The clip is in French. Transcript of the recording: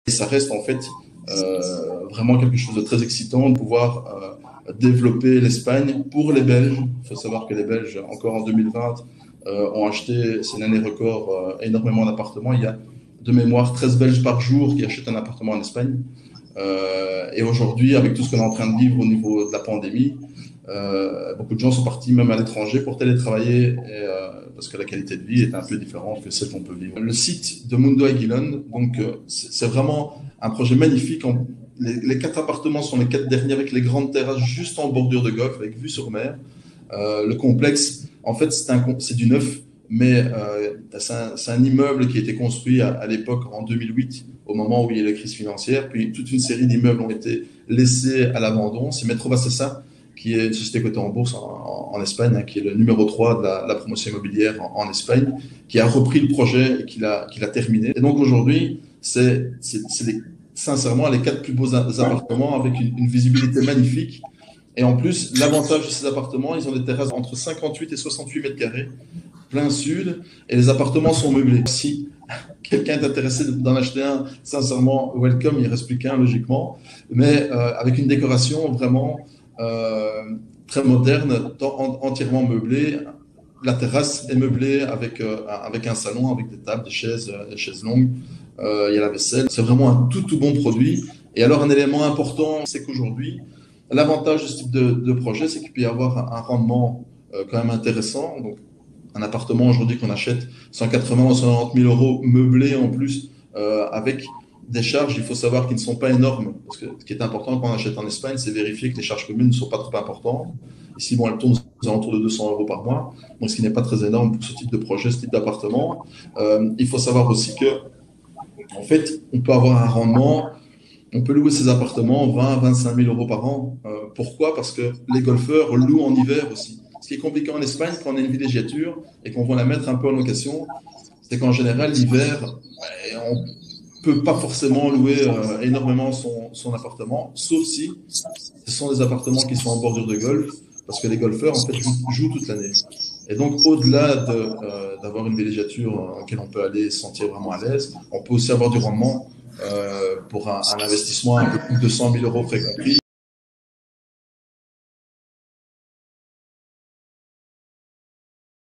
Et ça reste en fait vraiment quelque chose de très excitant de pouvoir développer l'Espagne pour les Belges. Il faut savoir que les Belges, encore en 2020, ont acheté, c'est une année record, énormément d'appartements. Il y a de mémoire 13 Belges par jour qui achètent un appartement en Espagne. Et aujourd'hui, avec tout ce qu'on est en train de vivre au niveau de la pandémie, beaucoup de gens sont partis même à l'étranger pour télétravailler parce que la qualité de vie est un peu différente que celle qu'on peut vivre. Le site de Mundo Aguilon, donc c'est vraiment un projet magnifique. Les 4 appartements sont les 4 derniers avec les grandes terrasses juste en bordure de golf avec vue sur mer. Le complexe, en fait, c'est du neuf, mais c'est un immeuble qui a été construit à l'époque en 2008, au moment où il y a eu la crise financière. Puis toute une série d'immeubles ont été laissés à l'abandon. C'est Metrovacesa, qui est une société cotée en bourse en Espagne, hein, qui est le numéro 3 de la promotion immobilière en Espagne, qui a repris le projet et qui l'a terminé. Et donc aujourd'hui, c'est sincèrement les 4 plus beaux appartements avec une visibilité magnifique. Et en plus, l'avantage de ces appartements, ils ont des terrasses entre 58 et 68 mètres carrés, plein sud, et les appartements sont meublés. Si quelqu'un est intéressé d'en acheter un, sincèrement, welcome, il ne reste plus qu'un, logiquement, mais avec une décoration vraiment très moderne, entièrement meublée. La terrasse est meublée avec un salon, avec des tables, des chaises longues, il y a la vaisselle. C'est vraiment un tout bon produit. Et alors, un élément important, c'est qu'aujourd'hui, l'avantage de ce type de projet, c'est qu'il peut y avoir un rendement quand même intéressant. Donc, un appartement aujourd'hui qu'on achète 180 ou 190 000 euros meublé en plus, avec des charges, il faut savoir qu'ils ne sont pas énormes. Parce que ce qui est important quand on achète en Espagne, c'est vérifier que les charges communes ne sont pas trop importantes. Ici, bon, elles tournent aux alentours de 200 euros par mois, donc ce qui n'est pas très énorme pour ce type de projet, ce type d'appartement. Il faut savoir aussi que, en fait, on peut avoir un rendement. On peut louer ces appartements 20 à 25 000 euros par an. Pourquoi? Parce que les golfeurs louent en hiver aussi. Ce qui est compliqué en Espagne, quand on a une villégiature et qu'on va la mettre un peu en location, c'est qu'en général, l'hiver, on peut pas forcément louer énormément son appartement, sauf si ce sont des appartements qui sont en bordure de golf, parce que les golfeurs, en fait, jouent toute l'année. Et donc, au-delà d'avoir une villégiature dans laquelle on peut aller se sentir vraiment à l'aise, on peut aussi avoir du rendement pour un investissement un peu plus de 100 000 euros frais compris.